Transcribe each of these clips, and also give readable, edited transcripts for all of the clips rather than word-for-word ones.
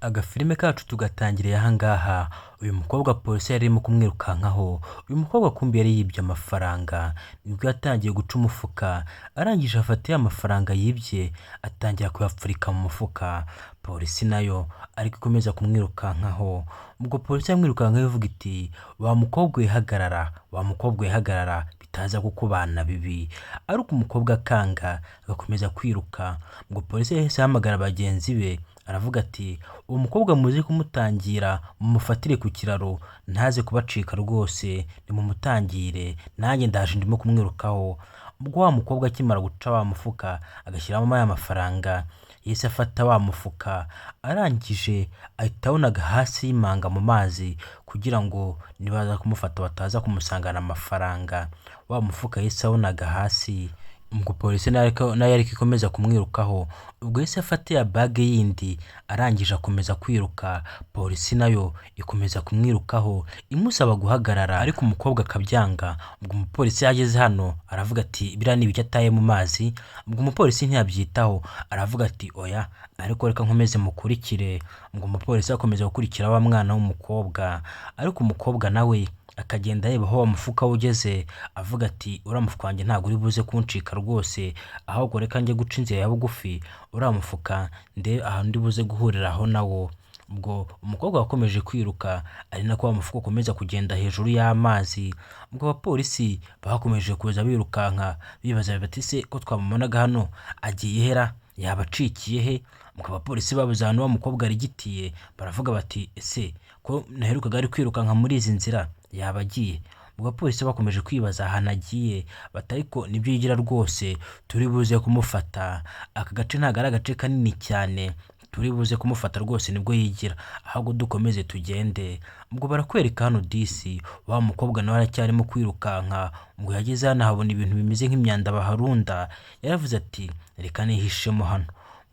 Agafilime kacu tugatangiriye aha ngaha, uyu mukobwa polisi yari irimo kumwirukankaho, uyu mukobwa kumbe yari yibye amafaranga, nibwo yatangiye guca umufuka, arangije afata ya mafaranga yibye atangira kuyapfurika mu mufuka, polisi nayo ariko ikomeza kumwirukankaho, ubwo polisi yamwirukankaho ivuga iti wa mukobwa we hagarara, wa mukobwa we hagarara bitaza kukubana bibi, ariko umukobwa akanga agakomeza kwiruka, ubwo polisi yahise ahamagara bagenzi be aravuga ati uwo mukobwa muzi kumutangira mumufatire ku kiraro ntaze kubacika rwose, nimumutangire nanjye ndaje ndimo kumwirukaho. Ubwo wa mukobwa akimara guca wa mufuka agashyiramo ya mafaranga, yahise afata wa mufuka arangije ahita awunaga hasi y'imanga mu mazi kugira ngo nibaza kumufata bataza kumusangana amafaranga. Wa mufuka yahise awunaga hasi, ubwo polisi nayo ariko ikomeza kumwirukaho, ubwo yahise afata ya bage yindi arangije akomeza kwiruka, polisi nayo ikomeza kumwirukaho imusaba guhagarara, ariko umukobwa akabyanga. Ubwo umupolisi yageze hano aravuga ati biriya ni ibiki ataye mu mazi, ubwo umupolisi ntiyabyitaho aravuga ati oya ariko reka nkomeze mukurikire. Ubwo umupolisi akomeza gukurikira wa mwana w'umukobwa, ariko umukobwa nawe akagenda areba aho wa mufuka ugeze avuga ati uriya mufuka wanjye ntabwo uri buze kuncika rwose, ahubwo reka njye guca inzira ya bugufi uriya mufuka nde ahantu ndi buze guhuriraho nawo. Ubwo umukobwa wakomeje kwiruka ari nako wa mufuka ukomeza kugenda hejuru y'amazi, ubwo abapolisi bakomeje kuza birukanka bibaza bati se ko twamubonaga hano agiye hera, yaba acikiye he? Ubwo abapolisi babuze ahantu wa mukobwa arigitiye baravuga bati ese ko naherukaga ari kwirukanka muri izi nzira yaba agiye? Ubwo abapolisi bakomeje kwibaza ahantu agiye bati ariko nibyo yigira rwose turi buze kumufata, aka gace ntabwo ari agace kanini cyane turi buze kumufata rwose nibwo yigira, ahubwo dukomeze tugende. Ubwo barakwereka hano disi wa mukobwa nawe aracyarimo kwirukanka, ubwo yageze hano ahabona ibintu bimeze nk'imyanda baharunda, yaravuze ati reka nihishemo hano.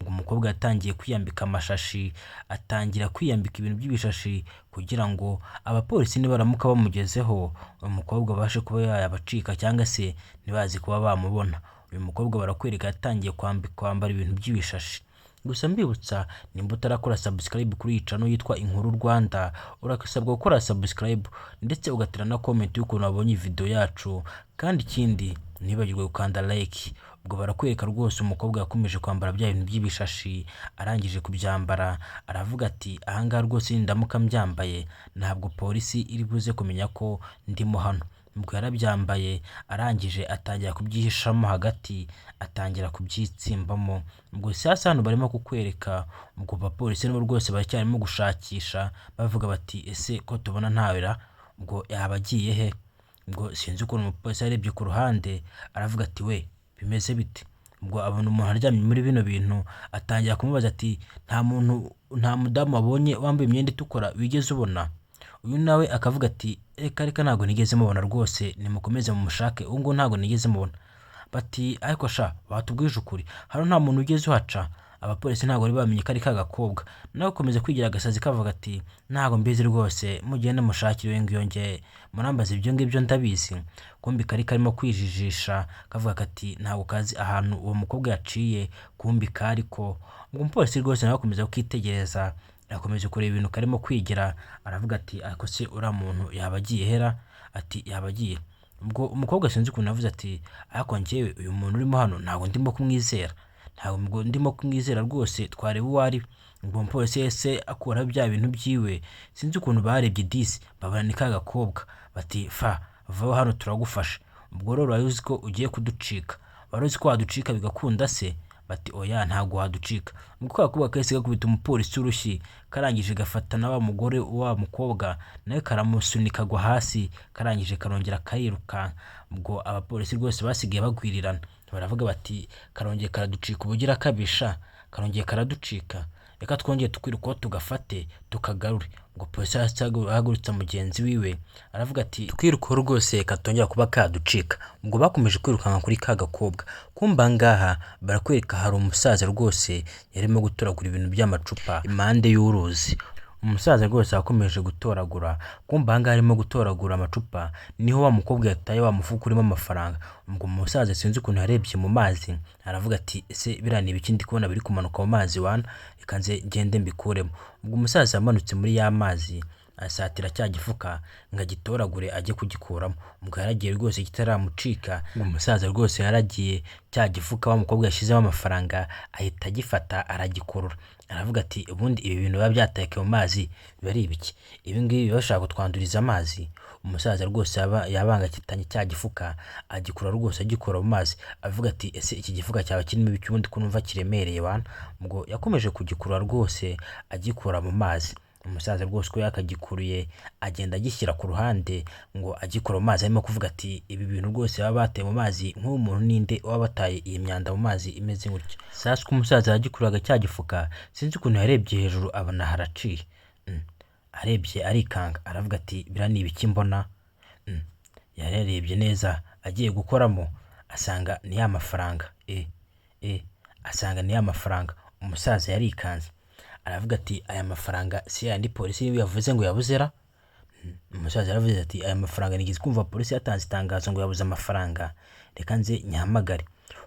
Ubwo umukobwa yatangiye kwiyambika amashashi, atangira kwiyambika ibintu by'ibishashi kugira ngo abapolisi nibaramuka bamugezeho uyu mukobwa abashe kuba yabacika cyangwa se ntibazi kuba bamubona. Uyu mukobwa barakwereka yatangiye kwambara ibintu by'ibishashi. Gusa mbibutsa nimba utarakora subscribe kuri iyi channel yitwa Inkuru Rwanda, urakasabwa gukora subscribe ndetse ugatera na comment y'ukuntu wabonye video yacu, kandi ikindi ntibagirwe gukanda like. Ubwo barakwereka rwose umukobwa yakomeje kwambara bya bintu by'ibishashi, arangije kubyambara aravuga ati ahangaha rwose ndamuka mbyambaye ntabwo polisi iri buze kumenya ko ndimo hano. Ubwo yarabyambaye arangije atangira kubyihishamo hagati, atangira kubyitsimbamo. Ubwo sasa hano barimo kukwereka, ubwo abapolisi nabo rwose baracyarimo gushakisha bavuga bati ese ko tubona ntawera, ubwo yaba agiye he? Ubwo sinzi ukuntu umupolisi yarebye ku ruhande aravuga ati we bimeze bite? Ubwo abona umuntu aryamye muri bino bintu atangira kumubaza ati nta mudamu wabonye wambaye imyenda itukura wigeze ubona? Uyu nawe akavuga ati reka ntabwo nigeze mubona rwose, nimukomeze mumushake uwo ngo ntabwo nigeze mubona. Bati ariko sha batubwije ukuri hano nta muntu ugeze uhaca? Abapolisi ntabwo bari bamenye ko ari ka gakobwa, nawe akomeza kwigira agasazi kavuga ati ntabwo mbizi rwose, mugende mushakire uyu nguyu, nge murambaza ibyo ngibyo ndabizi. Kumbi kari karimo kwijijisha kavuga kati ntabwo kazi ahantu uwo mukobwa yaciye, kumbi kariko. Ubwo umupolisi rwose nawe akomeza kwitegereza, akomeje kureba ibintu karimo kwigira, aravuga ati ariko se uriya muntu yaba agiye hera? Ati yaba agiye. Ubwo umukobwa sinzi ukuntu avuze ati ariko njyewe uyu muntu urimo hano ntabwo ndimo kumwizera, ntabwo ndimo kumwizera rwose, twareba uwo ari. Ubwo umupolisi yahise akuraho bya bintu byiwe, sinzi ukuntu barebye disi babona ni ka gakobwa, bati vaho hano turagufasha. Ubwo rero wari uzi ko ugiye kuducika, wari uzi ko waducika bigakunda se? Bati oya ntabwo waducika. Ubwo ka gakobwa kahise gakubita umupolisi urushyi, karangije gafata na wa mugore wa mukobwa nawe karamusunika agwa hasi, karangije karongera kariruka. Ubwo abapolisi rwose basigaye bagwirirana baravuga bati karongeye karaducika ubugira kabisha, karongeye karaducika, reka twongeye tukwirukaho tugafate tukagarure. Ubwo polisi ahagurutsa mugenzi wiwe aravuga ati twirukaho rwose katongera kuba kaducika. Ubwo bakomeje kwirukanka kuri ka gakobwa, kumba ngaha barakwereka hari umusaza rwose yarimo gutoragura ibintu by'amacupa impande y'uruzi. umusaza rwose yakomeje gutoragura, kumva aha ngaha arimo gutoragura amacupa niho wa mukobwa yataye wa mufuka urimo amafaranga. Ubwo umusaza sinzi ukuntu yarebye mu mazi aravuga ati ese biriya ni ibiki ndi kubona biri kumanuka mu mazi wana, reka nze ngende mbikuremo. Ubwo umusaza yamanutse muri ya mazi asatira cya gifuka ngo agitoragure ajye kugikuramo. Ubwo yaragiye rwose kitaramucika, umusaza rwose yaragiye cya gifuka wa mukobwa yashyizemo amafaranga ahita agifata aragikurura. Aravuga ati ubundi ibi bintu biba byateke mu mazi biba ari ibiki, ibi ngibi biba bashaka kutwanduriza amazi. Umusaza rwose yabangakitanye cya gifuka agikura rwose agikura mu mazi, avuga ati ese iki gifuka cyaba kirimo ibiki ubundi ko numva kiremereye wana. Ubwo yakomeje kugikurura rwose agikura mu mazi. Umusaza rwose ko yakagikuruye agenda agishyira ku ruhande ngo agikora mu mazi, arimo kuvuga ati ibi bintu rwose baba bateye mu mazi nk'uwo muntu ninde waba bataye iyi myanda mu mazi imeze gutya. Sasa ko umusaza yagikuraga cya gifuka sinzi ukuntu yarebye hejuru abona haraciye. Arebye arikanga aravuga ati biriya ni ibiki mbona. Yarebye neza agiye gukoramo asanga ni ya mafaranga. Asanga ni ya mafaranga. Umusaza yarikanze aravuga ati aya mafaranga si yandi polisi yavuze ngo yabuzera. Umusaza yaravuze ati aya mafaranga nigeze kumva polisi yatanze itangazo ngo yabuze amafaranga, reka nze nyahamagare.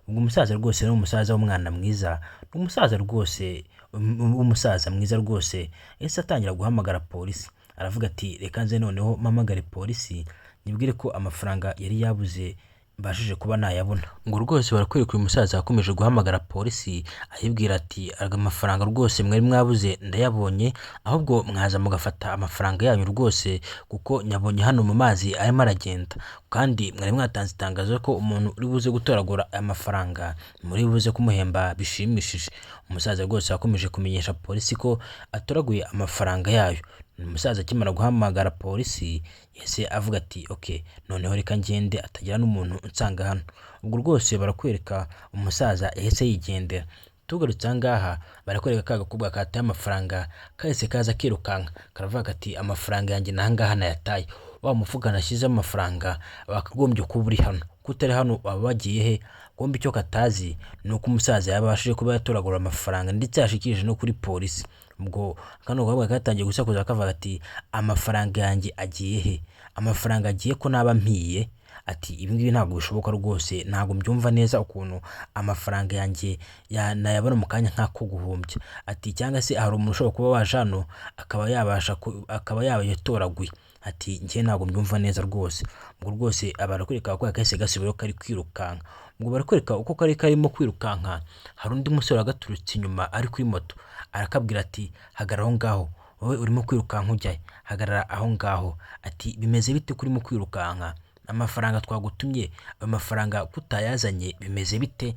Ubwo umusaza rwose ni umusaza w'umwana mwiza, umusaza rwose umusaza mwiza rwose ese atangira guhamagara polisi. Aravuga ati reka nze noneho mpamagare polisi nibwire ko amafaranga yari yabuze mbashije kuba nayabona. Ngo rwose barakwereka uyu musaza yakomeje guhamagara polisi ayibwira ati amafaranga rwose mwari mwabuze ndayabonye, ahubwo mwaza mugafata amafaranga yanyu rwose kuko nyabonye hano mu mazi arimo aragenda, kandi mwari mwatanze itangazo ko umuntu uri buze gutoragura aya mafaranga muri buze kumuhemba bishimishije. Umusaza rwose yakomeje kumenyesha polisi ko atoraguye amafaranga yayo. Umusaza akimara guhamagara polisi yese avuga ati okay noneho reka ngende atagira n'umuntu nsanga hano. Ubwo rwose barakwereka umusaza yese yigendera. Tugarutse aha ngaha barakwereka ka gakobwa kataye amafaranga kahise kaza kirukanka karavuga ati amafaranga yanjye naha ngaha nayataye, wa mufuka nashyizemo amafaranga wakagombye kuba uri hano, kutari hano waba wagiye he? Kumbe icyo katazi ni uko umusaza yabashije kuba yatoragura amafaranga ndetse yashikirije no kuri polisi. Ubwo kano gahubwo katangiye gusakuza kavuga ati amafaranga yanjye agiye he, amafaranga agiye ko naba mpiye. Ati ibi ngibi ntabwo bishoboka rwose, ntabwo mbyumva neza ukuntu amafaranga yanjye nayabona mu kanya nk'ako guhumbya. Ati cyangwa se hari umuntu ushobora kuba waje hano akaba yabayatoraguye. Ati njye ntabwo mbyumva neza rwose. Ubwo rwose barakwereka ko kahise gasubirayo kari kwirukanka. Ubwo barakwereka uko kari karimo kwirukanka hari undi musore wagaturutse inyuma ari kuri moto arakabwira ati hagarara aho ngaho, wowe urimo kwirukanka ujyayo, hagarara aho ngaho. Ati bimeze bite kurimo kwirukanka, amafaranga twagutumye ayo mafaranga kutayazanye bimeze bite?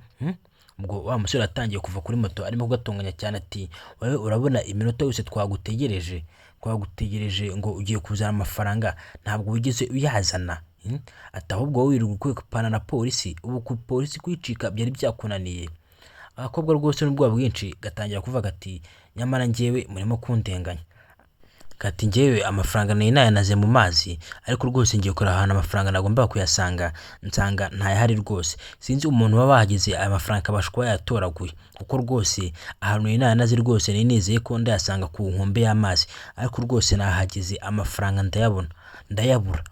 Ubwo wa musore atangiye kuva kuri moto arimo kugatunganya cyane ati wowe urabona iminota yose twagutegereje ngo ugiye kuzana amafaranga ntabwo wigeze uyazana. Ati ahubwo wirirwa kwikupana na polisi, ubu ku polisi kwicika byari byakunaniye. Akobwa rwose n'ubwoba bwinshi gatangira kuvuga ati nyamara njyewe murimo kundenganya. Kati njyewe amafaranga nayanaze mu mazi, ariko rwose ngiye kureba ahantu amafaranga nagomba kuyasanga nsanga ntayahari rwose. Sinzi umuntu waba wahageze aya mafaranga akabasha kuba yatoraguye, kuko rwose ahantu nayanaze rwose nizeye ko ndayasanga ku nkombe y'amazi, ariko rwose nahageze amafaranga ndayabura.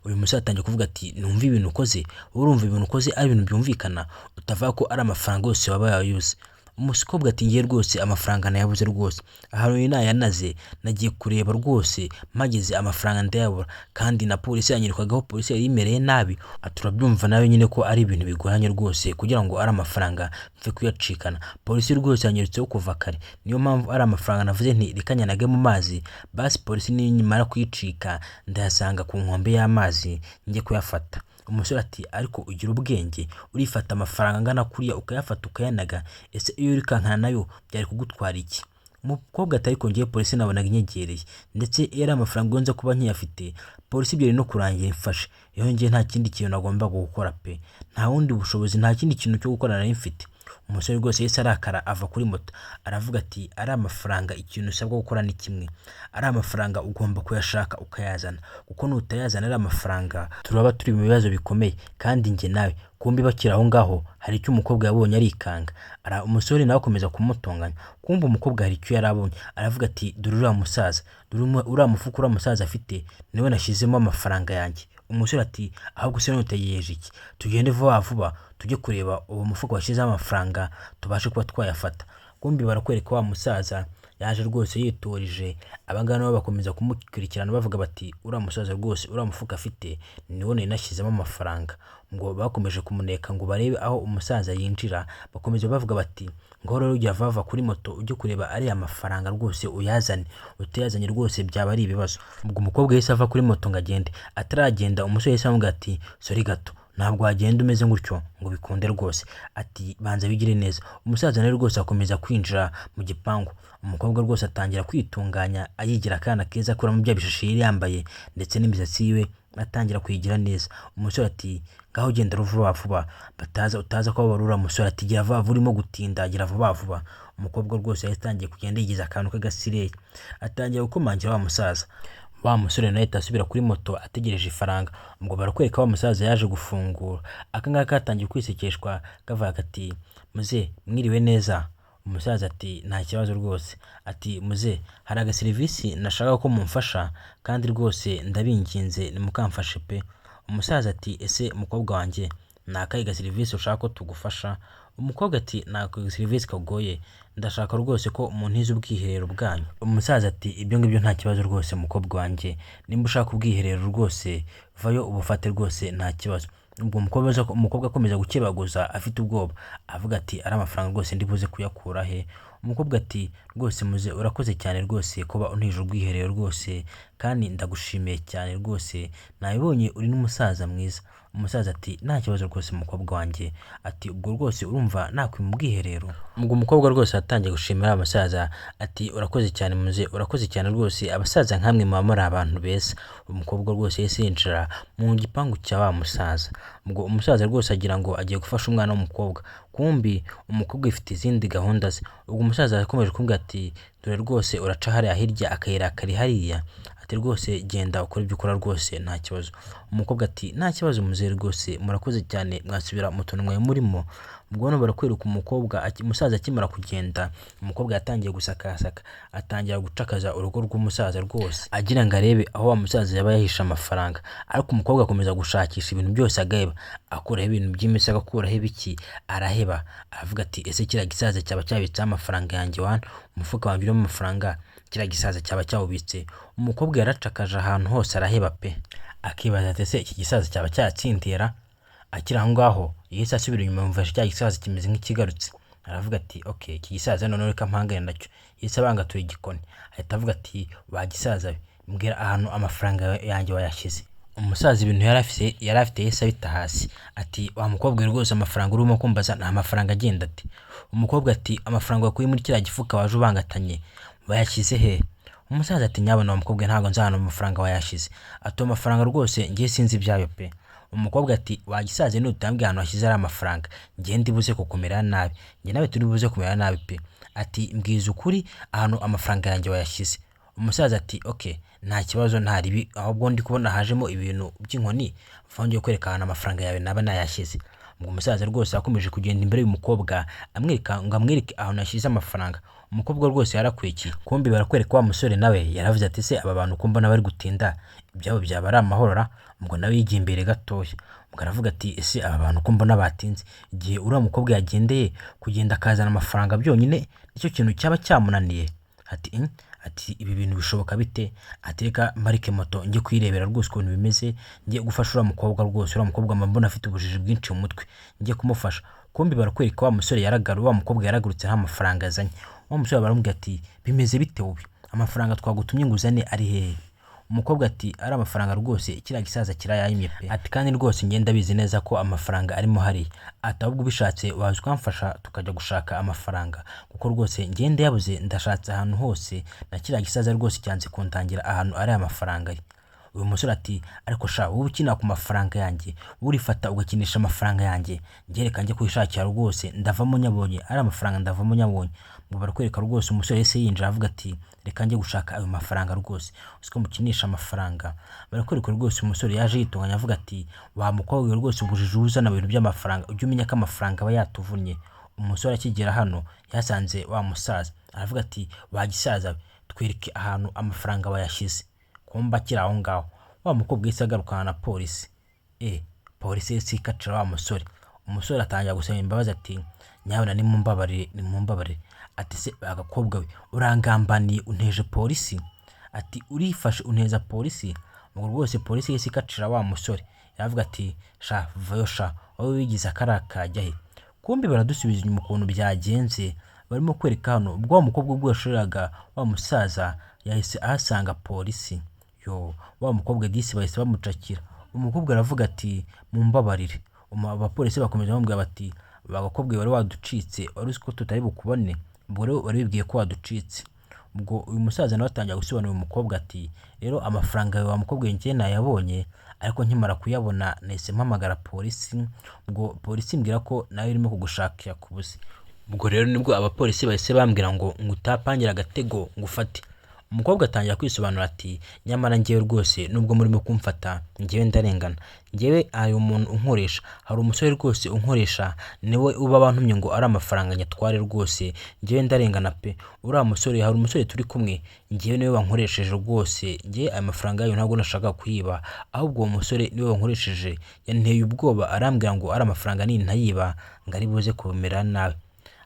Uyu musaza atangiye kuvuga ati numva ibintu ukoze, urumva ibintu ukoze ari ibintu byumvikana, utavuga ko ari amafaranga yose waba yayuze. Umusikobwa ati ngiye rwose amafaranga nayabuze rwose, ahantu nayanaze nagiye kureba rwose mpageze amafaranga ndayabura, kandi na polisi yanyirukagaho, polisi yari imereye nabi. Turabyumva nawe nyine ko ari ibintu bigoranye rwose kugira ngo ari amafaranga mfe kuyacikana. Polisi rwose yanyirutseho kuva kare, niyo mpamvu ari amafaranga navuze nti reka nyanage mu mazi, basi polisi nimara kuyicika ndayasanga ku nkombe y'amazi njye kuyafata. Umusore ati ariko ugira ubwenge, urifata amafaranga angana kuriya ukayafata ukayanaga, ese iyo urirukankana nayo byari kugutwara iki? Umukobwa ati ariko ngiye polisi nabonaga inyegereye, ndetse iyo ari amafaranga yonze kuba nkiyafite polisi byari no kurangira imfashe. Yongeye nta kindi kintu nagombaga gukora pe, nta wundi bushobozi, nta kindi kintu cyo gukora nari mfite. Umusore rwose yese arakara ava kuri moto aravuga ati ari amafaranga ikintu usabwa gukora ni kimwe, ari amafaranga ugomba kuyashaka ukayazana, kuko nutayazana ari amafaranga turaba turi mu bibazo bikomeye, kandi njye nawe kumbi bakiri aho ngaho hari icyo umukobwa yabonye arikanga. Umusore nawe akomeza kumutonganya, kumva umukobwa hari icyo yarabonye, aravuga ati dore uriya musaza, dore uriya mufuka uriya musaza afite niwe nashyizemo amafaranga yanjye. Umusore ati ahubwo se nutegereje iki, tugende vuba vuba tujye kureba uwo mufuka washyizeho amafaranga tubashe kuba twayafata. Kumbi barakwereka wa musaza yaje rwose yiturije, abangana nabo bakomeza kumukurikirana bavuga bati uriya musaza rwose uriya mufuka afite niwo nari nashyizemo amafaranga. Ngo bakomeje kumuneka ngo barebe aho umusaza yinjira, bakomeza bavuga bati ngo rero ujya vava kuri moto ujye kureba ariya mafaranga rwose uyazane, utayazanye rwose byaba ari ibibazo. Ubwo umukobwa yahise ava kuri moto ngo agende, ataragenda umusore yahise amubwira ati sori gato, ntabwo wagenda umeze gutyo ngo bikunde rwose, ati banza bigire neza. Umusaza nawe rwose akomeza kwinjira mu gipangu, umukobwa rwose atangira kwitunganya ayigira akana keza, akuramo bya bishashi yari yambaye ndetse n'imisatsi yiwe atangira kuyigira neza. Umusore ati ngaho genda vuba vuba utaza ko barura. Umusore ati gira vuba vuba urimo gutinda, gira vuba vuba. Umukobwa rwose yatangiye kugenda yigiza akantu k'agasireye, atangira gukomangira wa musaza. Wa musore nawe asubira kuri moto ategereje ifaranga. Ubwo barakwereka wa musaza yaje gufungura, aka ngaka katangiye kwisekeshwa kavuga ati muze mwiriwe neza. Umusaza ati nta kibazo rwose, ati muze hari agaserivisi nashaka ko mumfasha kandi rwose ndabinginze nimukamfashe pe. Umusaza ati ese mukobwa wanjye ni akahe gaserivisi ushaka ko tugufasha? Umukobwa ati nako serivisi kagoye, ndashaka rwose ko muntiza ubwiherero bwanyu. Umusaza ati ibyo ngibyo nta kibazo rwose mukobwa wanjye, nimba ushaka ubwiherero rwose vayo ubufate rwose nta kibazo. Ubwo umukobwa akomeza gukebaguza afite ubwoba, avuga ati ari amafaranga rwose ndibuze kuyakura he? Umukobwa ati rwose muze urakoze cyane rwose kuba untije ubwiherero rwose, kandi ndagushimiye cyane rwose, nabibonye uri n'umusaza mwiza. Umusaza ati nta kibazo rwose mukobwa wanjye, ati ubwo rwose urumva nakwima ubwiherero? Ubwo umukobwa rwose atangiye gushimira abasaza ati urakoze cyane muze, urakoze cyane rwose, abasaza nkamwe muba muri abantu beza. Umukobwa rwose yahise yinjira mu gipangu cya wa musaza. Ubwo umusaza rwose agira ngo agiye gufasha umwana w'umukobwa, kumbi umukobwa ifite izindi gahunda ze. Ubwo umusaza yakomeje kumubwira ati dore rwose uraca hariya hirya akayira kari hariya, ati rwose genda ukora ibyo ukora rwose nta kibazo. Umukobwa ati nta kibazo muzehe rwose murakoze cyane, mwasubira mu tuntu mwawe murimo. Ubwo hano barakwereka umukobwa, umusaza akimara kugenda umukobwa yatangiye gusakasaka, atangira gucakaza urugo rw'umusaza rwose agira ngo arebe aho wa musaza yaba yahisha amafaranga. Ariko umukobwa akomeza gushakisha ibintu byose agaheba, akuraho ibintu by'imisego, akuraho ibiki, araheba. Aravuga ati ese kiriya gisaza cyaba cyabitseho amafaranga yanjye wana, umufuka wanjye urimo amafaranga kiriya gisaza cyaba cyawubitse? Umukobwa yaracakaje ahantu hose araheba pe, akibaza ati ese iki gisaza cyaba cyatsindira? Akiri aho ngaho yahise asubira inyuma yumva cya gisaza kimeze nk'ikigarutse, aravuga ati okay iki gisaza none reka mpangane nacyo. Yahise abangatura igikoni, ahita avuga ati wa gisaza mbwira ahantu amafaranga yanjye wayashyize. Umusaza ibintu yari afite yahise abita hasi, ati wa mukobwa rwose amafaranga urimo kumbaza nta mafaranga agenda ati. Umukobwa ati amafaranga wakuye muri kiriya gifuka waje ubangatanye wayashyize he? Umusaza ati nyabona wa mukobwa ntabwo nzi ahantu amafaranga wayashyize, ati amafaranga rwose ngiye sinzi ibyayo pe. Umukobwa ati wagisaze nutambwe ahantu washyize ari amafaranga ngiye ndibuze kukumera nabi, ngiye nawe turi buze kumera nabi pe. Ati mbwiza ukuri ahantu amafaranga yanjye wayashyize. Umusaza ati okay nta kibazo ntaribi, ahubwo ndi kubona hajemo ibintu by'inkoni, vangiye kwereka ahantu amafaranga yawe naba nayashyize. Ngo umusaza rwose akomeje kugenda imbere y'umukobwa amwereke ahantu yashyize amafaranga. Umukobwa rwose yarakurikiye, kumbi barakwereka wa musore nawe yaravuze ati se aba bantu kumbona bari gutinda ibyabo byaba ari amahorora? Ubwo nawe yigiye imbere gatoya, ubwo aravuga ati ese aba bantu kumbona batinze, igihe uriya mukobwa yagendeye kugenda akazana amafaranga byonyine nicyo kintu cyaba cyamunaniye? Ati ibi bintu bishoboka bite? Ati reka mbarike moto njye kwirebera rwose ukuntu bimeze, njye gufasha uriya mukobwa rwose, uriya mukobwa mbona afite ubujiji bwinshi mu mutwe, njye kumufasha. Kumbi barakwereka wa musore wa mukobwa yaragurutse nta mafaranga azanye. Wa musore baramubwira ati bimeze bite wowe, amafaranga twagutumye ngo uzane ari hehe? Umukobwa ati ari amafaranga rwose kiriya gisaza kirayayimye pe. Ati kandi rwose ngenda bizi neza ko amafaranga arimo hariya, ati ahubwo ubishatse waza ukamfasha tukajya gushaka amafaranga, kuko rwose ngenda yabuze ndashatse ahantu hose na kiriya gisaza rwose cyanze kuntangira ahantu ari amafaranga ari. Uyu musore ati ariko sha wowe ukina ku mafaranga yanjye, urifata ugakinisha amafaranga yanjye, ngereka njye kwishakira rwose ndavamo nyabonye, ari amafaranga ndavamo nyabonye. ngo barakwereka rwose umusore yahise yinjira avuga ati reka njye gushaka ayo mafaranga rwose usiko mukinisha amafaranga. Barakwereka rwose umusore yaje yitunganya avuga ati wa mukobwa rwose ubujije uzana ibintu by'amafaranga ujye umenya ko amafaranga aba yatuvunnye. Umusore akigera hano yasanze wa musaza aravuga ati wa gisaza twereke ahantu amafaranga bayashyize kumba akiri aho ngaho. Wa mukobwa yahise agarukana na polisi. Polisi yahise ikacira wa musore. Umusore atangira gusaba imbabazi ati nyabona nimumbabarire ati se agakobwa we urangambaniye unteje polisi ati urifashe unteza polisi. Ngo rwose polisi yahise ikacira wa musore yavuga ati sha vayo sha wowe wigize akarakajya he. Kumbi baradusubiza inyuma ukuntu byagenze. Barimo kwereka hano ubwo wa mukobwa ubwo yashoreraga wa musaza yahise ahasanga polisi. Wa mukobwa disi bahise bamucakira. Umukobwa aravuga ati mumbabarire. Abapolisi bakomeza bamubwira bati bagakobwa wari waducitse wari uzi ko tutari bukubone ubwo rero wari wibwiye ko waducitse. Ubwo uyu musaza nawe atangira gusobanurira umukobwa ati rero amafaranga yawe wa mukobwa njye nayabonye ariko nkimara kuyabona nahise mpamagara polisi. Ubwo polisi imbwira ko nawe irimo kugushakira kubuze. Ubwo rero nibwo abapolisi bahise bambwira ngo utapangira agatego ngufate. Umukobwa atangira kwisobanura ati nyamara njyewe rwose nubwo murimo kumfata njyewe ndarengana. Njyewe hari umuntu unkoresha, hari umusore rwose unkoresha niwe uba bantumye ngo ari amafaranga nyatware rwose njyewe ndarengana pe. Uriya musore hari umusore turi kumwe njyewe niwe wankoresheje rwose njyewe aya mafaranga yayo ntabwo nashaka kuyiba ahubwo uwo musore niwe wankoresheje yanteye ubwoba arambwira ngo ari amafaranga nintayiba ngo ari buze kumera nabi.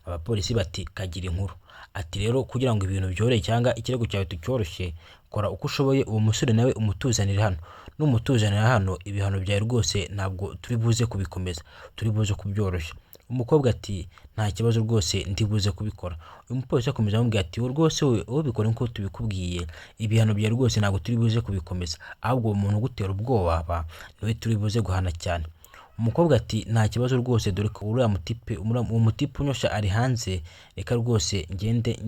Abapolisi bati kagira inkuru ati rero kugira ngo ibintu byorohe cyangwa ikirego cyawe tucyoroshye kora uko ushoboye uwo musore nawe umutuzanire hano. N'umutuzanira hano ibihano byawe rwose ntabwo turi buze kubikomeza turi buze kubyoroshya. Umukobwa ati nta kibazo rwose ndi buze kubikora. Uyu mupolisi akomeza amubwira ati rwose wowe bikora nkuko tubikubwiye ibihano byawe rwose ntabwo turi buze kubikomeza ahubwo uwo muntu ugutera ubwoba niwe turi buze guhana cyane. Umukobwa ati nta kibazo rwose dore ko uriya mutipe unyosha ari hanze reka rwose ngende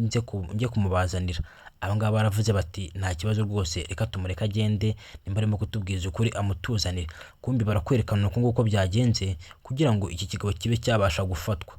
njye kumubazanira. Aba ngaba baravuze bati nta kibazo rwose reka tumureka agende nimba arimo kutubwiza ukuri amutuzanire. Kumbi barakwerekana uko nguko byagenze kugira ngo iki kigabo kibe cyabasha gufatwa.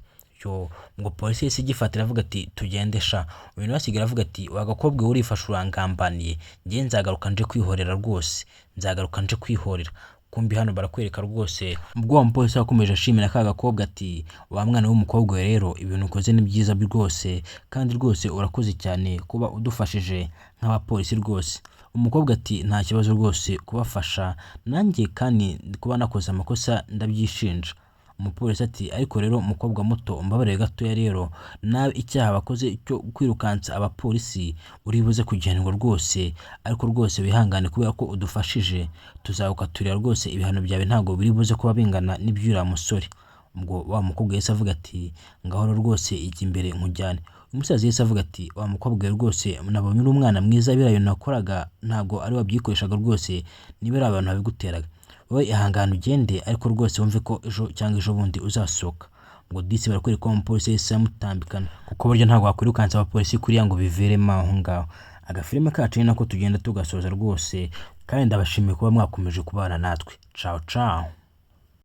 Ngo polisi yahise igifatira avuga ati tugende sha. Uyu nawe asigaye avuga ati wagakobwa urifashe urangambaniye njye nzagaruka nje kwihorera rwose nzagaruka nje kwihorera. Kumbi hano barakwereka rwose ubwo wa mupolisi yakomeje ashimira ka gakobwa ati wa mwana w'umukobwa rero ibintu ukoze ni byiza rwose kandi rwose urakoze cyane kuba udufashije nk'abapolisi rwose. Umukobwa ati nta kibazo rwose kubafasha nanjye kandi kuba nakoze amakosa ndabyishinja. Umupolisi ati ariko rero umukobwa muto mbabarire gatoya rero nawe icyaha bakoze cyo kwirukansa abapolisi uri buze kugihanirwa rwose ariko rwose wihangane kubera ko udufashije tuzagukaturira rwose ibihano byawe ntabwo biri buze kuba bingana n'iby'uriya musore. Ubwo wa mukobwa yahise avuga ati ngahora rwose ijya imbere nkujyane. Umusaza yahise avuga ati wa mukobwa rwose nabonye uri umwana mwiza biriya nakoraga ntabwo ari wabyikoreshaga rwose niba ari abantu babiguteraga wowe ihangane ugende ariko rwose wumve ko ejo cyangwa ejo bundi uzasohoka. Ngo disi barakwereka ko umupolisi yahise amutambikana kuko burya ntabwo wakwirukansa abapolisi kuriya ngo biveremo aho ngaho. Agafilime kacu ni nako tugenda tugasoza rwose kandi ndabashimiye kuba mwakomeje kubana natwe. Ciao ciao.